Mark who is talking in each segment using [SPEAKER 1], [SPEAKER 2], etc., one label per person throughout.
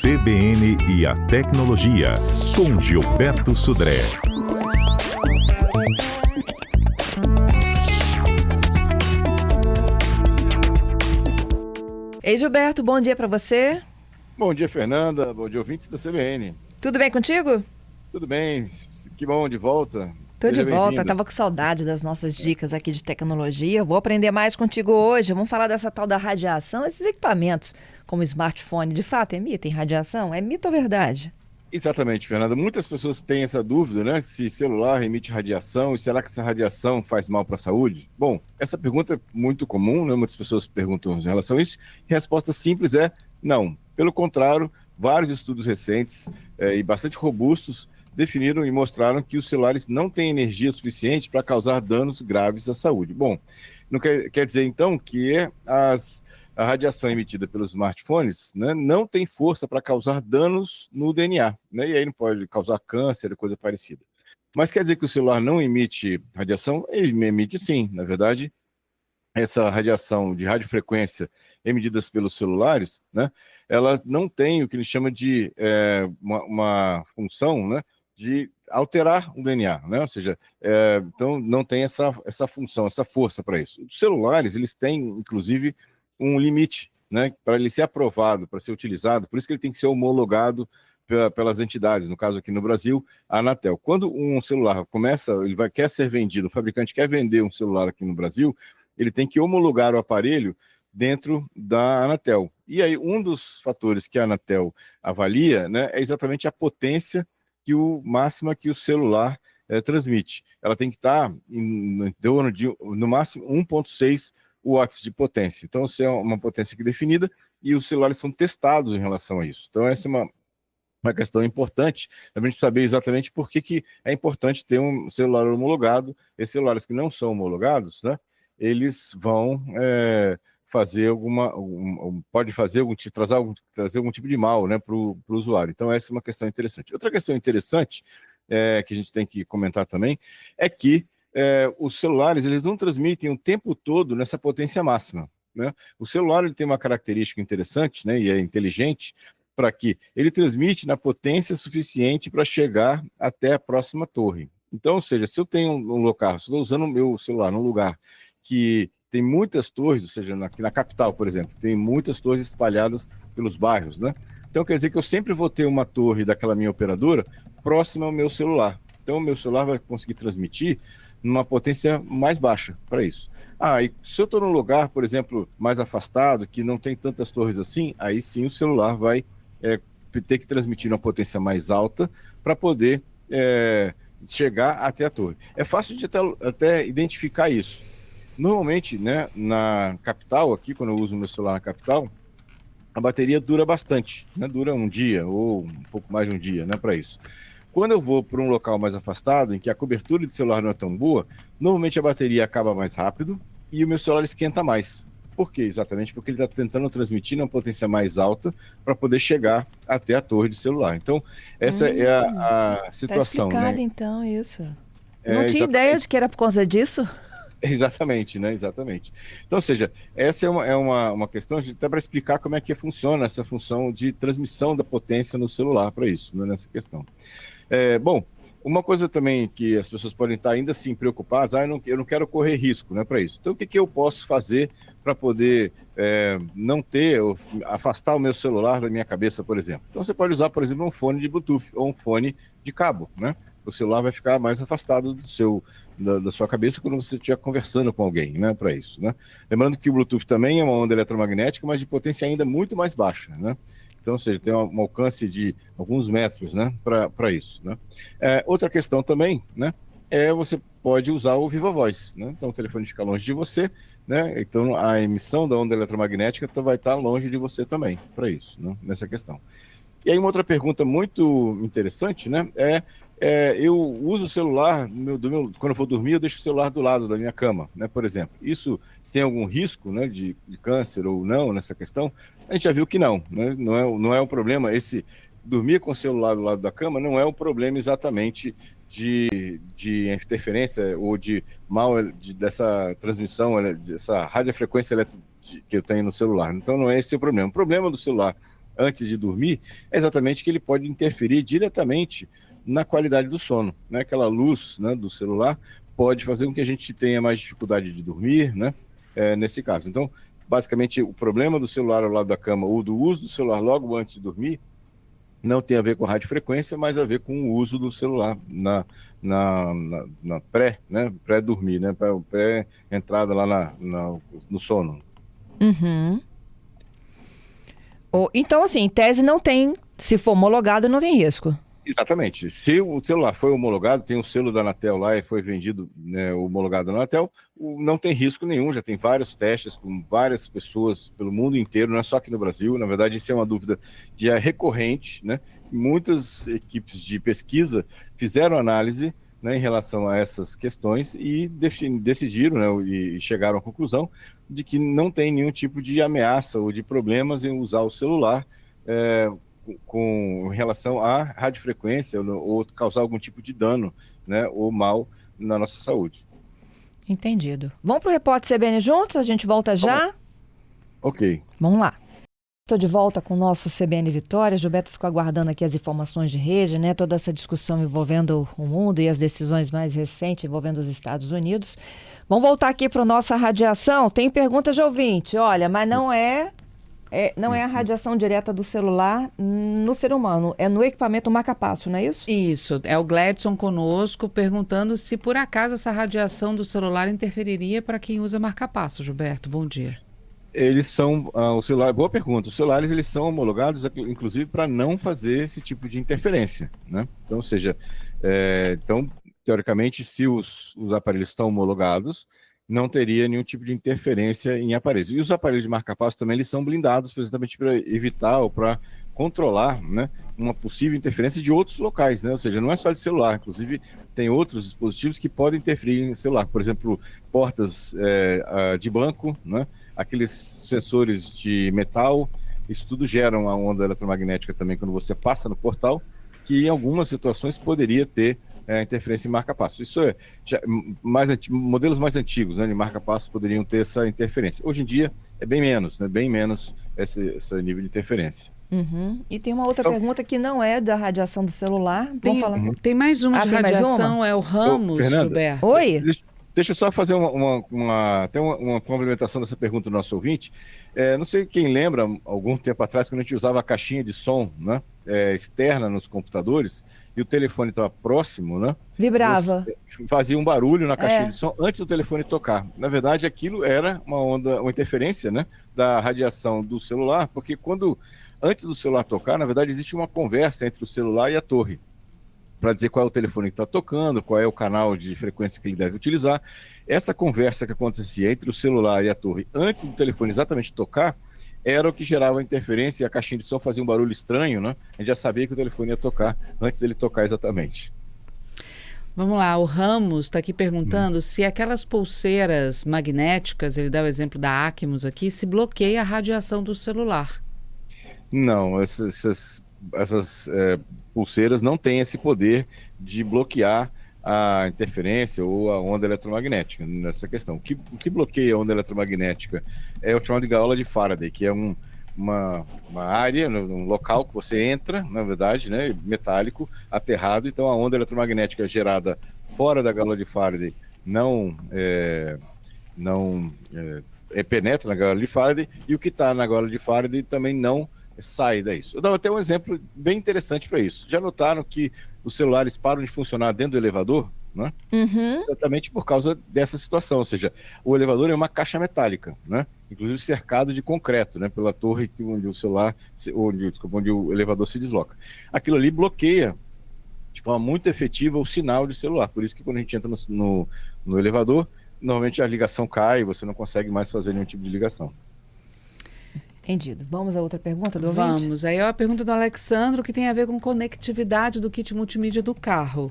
[SPEAKER 1] CBN e a Tecnologia, com Gilberto Sudré.
[SPEAKER 2] Ei, Gilberto, bom dia para você.
[SPEAKER 3] Bom dia, Fernanda. Bom dia, ouvintes da CBN.
[SPEAKER 2] Tudo bem contigo?
[SPEAKER 3] Tudo bem? Que bom, de volta.
[SPEAKER 2] Tô de
[SPEAKER 3] Seja
[SPEAKER 2] volta,
[SPEAKER 3] bem-vindo.
[SPEAKER 2] tava com saudade das nossas dicas aqui de tecnologia. Vou aprender mais contigo hoje. Vamos falar dessa tal da radiação, esses equipamentos como smartphone, de fato, emitem radiação? É mito ou verdade?
[SPEAKER 3] Exatamente, Fernanda. Muitas pessoas têm essa dúvida, né? Se celular emite radiação e será que essa radiação faz mal para a saúde? Bom, essa pergunta é muito comum, né? Muitas pessoas perguntam em relação a isso. E a resposta simples é não. Pelo contrário, vários estudos recentes e bastante robustos definiram e mostraram que os celulares não têm energia suficiente para causar danos graves à saúde. Bom, não quer dizer então que a radiação emitida pelos smartphones, né, não tem força para causar danos no DNA, né, e aí não pode causar câncer, coisa parecida. Mas quer dizer que o celular não emite radiação? Ele emite sim, na verdade. Essa radiação de radiofrequência emitidas pelos celulares, né, elas não têm o que a gente chama de uma função, né, de alterar o DNA, né, ou seja, então não tem essa função, essa força para isso. Os celulares, eles têm, inclusive, um limite, né, para ele ser aprovado, para ser utilizado, por isso que ele tem que ser homologado pelas entidades, no caso aqui no Brasil, a Anatel. Quando um celular quer ser vendido, o fabricante quer vender um celular aqui no Brasil, ele tem que homologar o aparelho dentro da Anatel. E aí, um dos fatores que a Anatel avalia, né, é exatamente a potência máxima que o celular transmite. Ela tem que estar em torno de, no máximo, 1,6 watts de potência. Então, isso é uma potência que é definida e os celulares são testados em relação a isso. Então, essa é uma questão importante, a gente saber exatamente por que é importante ter um celular homologado. Esses celulares que não são homologados, né, eles vão fazer trazer algum tipo de mal, né, para o usuário. Então, essa é uma questão interessante. Outra questão interessante que a gente tem que comentar também é que os celulares, eles não transmitem o tempo todo nessa potência máxima, né? O celular, ele tem uma característica interessante, né, e é inteligente, para que ele transmite na potência suficiente para chegar até a próxima torre. Então, ou seja, se eu tenho um local, se eu estou usando o meu celular num lugar que tem muitas torres, ou seja, aqui na capital, por exemplo, tem muitas torres espalhadas pelos bairros, né? Então, quer dizer que eu sempre vou ter uma torre daquela minha operadora próxima ao meu celular. Então, o meu celular vai conseguir transmitir numa potência mais baixa para isso. E se eu estou num lugar, por exemplo, mais afastado, que não tem tantas torres assim, aí sim o celular vai ter que transmitir uma potência mais alta para poder chegar até a torre. É fácil de até identificar isso. Normalmente, né, na capital, aqui, quando eu uso o meu celular na capital, a bateria dura bastante, né? Dura um dia ou um pouco mais de um dia, né, para isso. Quando eu vou para um local mais afastado, em que a cobertura de celular não é tão boa, normalmente a bateria acaba mais rápido e o meu celular esquenta mais. Por quê? Exatamente porque ele está tentando transmitir uma potência mais alta para poder chegar até a torre de celular. Então, essa é a situação.
[SPEAKER 2] Tá explicado,
[SPEAKER 3] né?
[SPEAKER 2] então, isso. Eu não tinha
[SPEAKER 3] Exatamente.
[SPEAKER 2] ideia de que era por causa disso.
[SPEAKER 3] Exatamente, né? Exatamente. Então, ou seja, essa é uma questão até para explicar como é que funciona essa função de transmissão da potência no celular para isso, né? Nessa questão. Bom, uma coisa também que as pessoas podem estar ainda assim preocupadas, eu não quero correr risco, né, para isso. Então, o que eu posso fazer para poder não afastar o meu celular da minha cabeça, por exemplo? Então, você pode usar, por exemplo, um fone de Bluetooth ou um fone de cabo, né? O celular vai ficar mais afastado da sua cabeça quando você estiver conversando com alguém, né, para isso, né? Lembrando que o Bluetooth também é uma onda eletromagnética, mas de potência ainda muito mais baixa, né? Então, ou seja, tem um alcance de alguns metros, né, para isso, né? Outra questão também, né, você pode usar o Viva Voz, né? Então, o telefone fica longe de você, né? Então, a emissão da onda eletromagnética vai estar longe de você também, para isso, né, nessa questão. E aí, uma outra pergunta muito interessante, né, eu uso o celular, quando eu vou dormir, eu deixo o celular do lado da minha cama, né, por exemplo. Isso tem algum risco, né, de câncer ou não nessa questão? A gente já viu que não, né? Não é um problema. Dormir com o celular do lado da cama não é um problema exatamente de interferência ou de dessa transmissão, dessa radiofrequência elétrica que eu tenho no celular. Então, não é esse o problema. O problema do celular antes de dormir, é exatamente que ele pode interferir diretamente na qualidade do sono, né? Aquela luz, né, do celular pode fazer com que a gente tenha mais dificuldade de dormir, né? Nesse caso. Então, basicamente, o problema do celular ao lado da cama ou do uso do celular logo antes de dormir não tem a ver com a radiofrequência, mas a ver com o uso do celular na né? Pré-dormir, né? Pré-entrada lá no sono.
[SPEAKER 2] Uhum. Então, assim, em tese não tem, se for homologado, não tem risco.
[SPEAKER 3] Exatamente. Se o celular foi homologado, tem o selo da Anatel lá e foi vendido, né, homologado na Anatel, não tem risco nenhum. Já tem vários testes com várias pessoas pelo mundo inteiro, não é só aqui no Brasil. Na verdade, isso é uma dúvida que é recorrente, né? Muitas equipes de pesquisa fizeram análise, né, em relação a essas questões e decidiram, né, e chegaram à conclusão de que não tem nenhum tipo de ameaça ou de problemas em usar o celular com relação à radiofrequência ou causar algum tipo de dano, né, ou mal na nossa saúde.
[SPEAKER 2] Entendido. Vamos para o Repórter CBN juntos? A gente volta já?
[SPEAKER 3] Ok.
[SPEAKER 2] Vamos lá. Estou de volta com o nosso CBN Vitória. Gilberto ficou aguardando aqui as informações de rede, né? Toda essa discussão envolvendo o mundo e as decisões mais recentes envolvendo os Estados Unidos. Vamos voltar aqui para a nossa radiação. Tem pergunta de ouvinte. Olha, mas não é a radiação direta do celular no ser humano, é no equipamento marca-passo, não é isso?
[SPEAKER 4] Isso, é o Gledson conosco perguntando se por acaso essa radiação do celular interferiria para quem usa marca-passo. Gilberto, bom dia.
[SPEAKER 3] Eles são, o celular, boa pergunta, os celulares eles são homologados, inclusive, para não fazer esse tipo de interferência, né? Então, ou seja, teoricamente, se os aparelhos estão homologados, não teria nenhum tipo de interferência em aparelhos. E os aparelhos de marca-passo também eles são blindados precisamente para evitar ou para controlar, né, uma possível interferência de outros locais, né? Ou seja, não é só de celular, inclusive tem outros dispositivos que podem interferir em celular, por exemplo, portas de banco, né? Aqueles sensores de metal, isso tudo gera uma onda eletromagnética também quando você passa no portal, que em algumas situações poderia ter interferência em marca-passo. Isso modelos mais antigos, né, de marca-passo poderiam ter essa interferência. Hoje em dia é bem menos, né, bem menos esse nível de interferência.
[SPEAKER 2] Uhum. E tem uma outra pergunta que não é da radiação do celular.
[SPEAKER 4] Tem mais uma de
[SPEAKER 2] tem
[SPEAKER 4] radiação,
[SPEAKER 2] mais uma?
[SPEAKER 4] é o Ramos, Gilberto.
[SPEAKER 2] Oi?
[SPEAKER 3] Deixa eu só fazer uma complementação dessa pergunta do nosso ouvinte. Não sei quem lembra, algum tempo atrás, quando a gente usava a caixinha de som, né, externa nos computadores, e o telefone estava próximo, né?
[SPEAKER 2] Vibrava.
[SPEAKER 3] Fazia um barulho na caixinha de som antes do telefone tocar. Na verdade, aquilo era uma interferência, né, da radiação do celular, porque antes do celular tocar, na verdade, existe uma conversa entre o celular e a torre, para dizer qual é o telefone que está tocando, qual é o canal de frequência que ele deve utilizar. Essa conversa que acontecia entre o celular e a torre antes do telefone exatamente tocar, era o que gerava a interferência e a caixinha de som fazia um barulho estranho, né? A gente já sabia que o telefone ia tocar antes dele tocar exatamente.
[SPEAKER 4] Vamos lá, o Ramos está aqui perguntando se aquelas pulseiras magnéticas, ele dá o exemplo da Acmos aqui, se bloqueia a radiação do celular.
[SPEAKER 3] Não, essas pulseiras não têm esse poder de bloquear a interferência ou a onda eletromagnética nessa questão. O que bloqueia a onda eletromagnética é o chamado de gaiola de Faraday, que é uma área, um local que você entra, na verdade, né, metálico, aterrado. Então a onda eletromagnética gerada fora da gaiola de Faraday não penetra na gaiola de Faraday, e o que está na gaiola de Faraday também não sai daí. Eu dava até um exemplo bem interessante para isso. Já notaram que os celulares param de funcionar dentro do elevador, né?
[SPEAKER 2] Uhum.
[SPEAKER 3] Exatamente por causa dessa situação, ou seja, o elevador é uma caixa metálica, né? Inclusive cercado de concreto, né? Pela torre onde onde o elevador se desloca. Aquilo ali bloqueia de forma muito efetiva o sinal de celular, por isso que quando a gente entra no elevador, normalmente a ligação cai, você não consegue mais fazer nenhum tipo de ligação.
[SPEAKER 2] Entendido. Vamos a outra pergunta do ouvinte?
[SPEAKER 4] Vamos. Aí é a pergunta do Alexandro, que tem a ver com conectividade do kit multimídia do carro.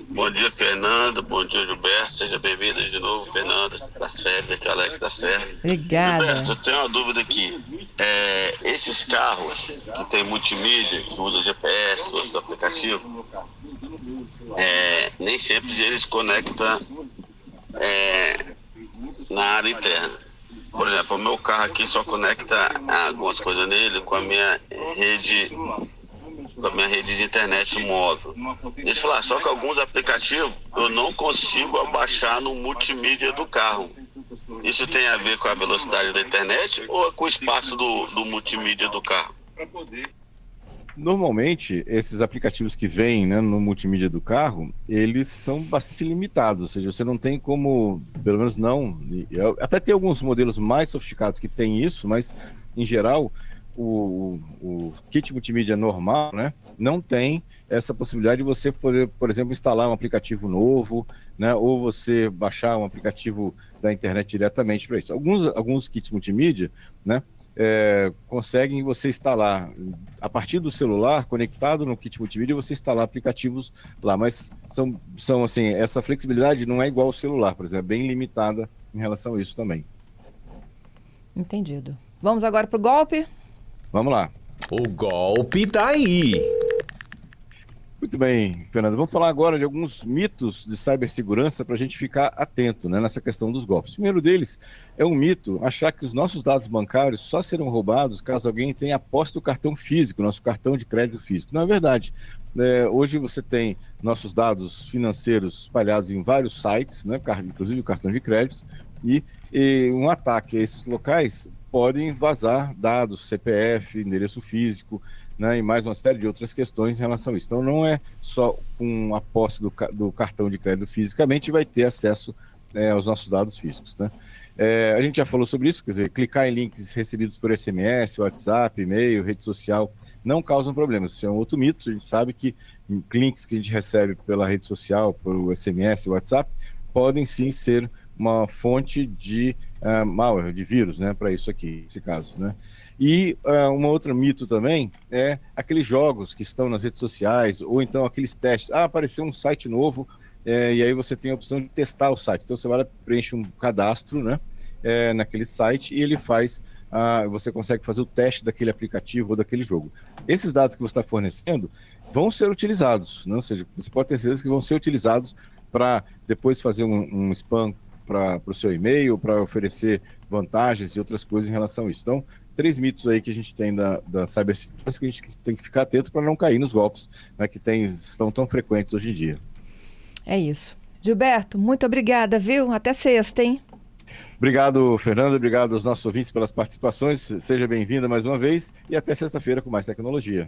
[SPEAKER 5] Bom dia, Fernando. Bom dia, Gilberto. Seja bem-vindo de novo, Fernando, das férias. Aqui é o Alex da Serra.
[SPEAKER 2] Obrigada.
[SPEAKER 5] Gilberto, eu tenho uma dúvida aqui. Esses carros que tem multimídia, que usam GPS, outros aplicativos, nem sempre eles conectam na área interna. Por exemplo, o meu carro aqui só conecta algumas coisas nele com a minha rede de internet móvel. Deixa eu falar, só que alguns aplicativos eu não consigo abaixar no multimídia do carro. Isso tem a ver com a velocidade da internet ou com o espaço do multimídia do carro?
[SPEAKER 3] Normalmente, esses aplicativos que vêm, né, no multimídia do carro, eles são bastante limitados, ou seja, você não tem como, pelo menos não, até tem alguns modelos mais sofisticados que têm isso, mas, em geral, o kit multimídia normal, né, não tem essa possibilidade de você poder, por exemplo, instalar um aplicativo novo, né, ou você baixar um aplicativo da internet diretamente para isso. Alguns kits multimídia, né, conseguem você instalar a partir do celular, conectado no kit multimídia, você instalar aplicativos lá, mas são assim, essa flexibilidade não é igual ao celular, por exemplo, é bem limitada em relação a isso também.
[SPEAKER 2] Entendido. Vamos agora para o golpe?
[SPEAKER 3] Vamos lá.
[SPEAKER 6] O golpe tá aí.
[SPEAKER 3] Muito bem, Fernando. Vamos falar agora de alguns mitos de cibersegurança para a gente ficar atento, né, nessa questão dos golpes. O primeiro deles é um mito achar que os nossos dados bancários só serão roubados caso alguém tenha posse do cartão físico, nosso cartão de crédito físico. Não é verdade. Hoje você tem nossos dados financeiros espalhados em vários sites, né, inclusive o cartão de crédito, e um ataque a esses locais podem vazar dados, CPF, endereço físico, né, e mais uma série de outras questões em relação a isso. Então, não é só com a posse do cartão de crédito fisicamente vai ter acesso aos nossos dados físicos, né? A gente já falou sobre isso, quer dizer, clicar em links recebidos por SMS, WhatsApp, e-mail, rede social, não causam problemas. Isso é um outro mito. A gente sabe que links que a gente recebe pela rede social, por SMS, WhatsApp, podem sim ser uma fonte de malware, de vírus, né, para isso aqui, nesse caso, né? E um outro mito também é aqueles jogos que estão nas redes sociais, ou então aqueles testes. Apareceu um site novo, e aí você tem a opção de testar o site. Então você vai lá, preenche um cadastro, né, naquele site, e ele faz, você consegue fazer o teste daquele aplicativo ou daquele jogo. Esses dados que você está fornecendo vão ser utilizados, né? Ou seja, você pode ter certeza que vão ser utilizados para depois fazer um spam para o seu e-mail, para oferecer vantagens e outras coisas em relação a isso. Então, 3 mitos aí que a gente tem da cibersegurança que a gente tem que ficar atento para não cair nos golpes, né, que estão tão frequentes hoje em dia.
[SPEAKER 2] É isso. Gilberto, muito obrigada, viu? Até sexta, hein?
[SPEAKER 3] Obrigado, Fernando. Obrigado aos nossos ouvintes pelas participações. Seja bem-vinda mais uma vez e até sexta-feira com mais tecnologia.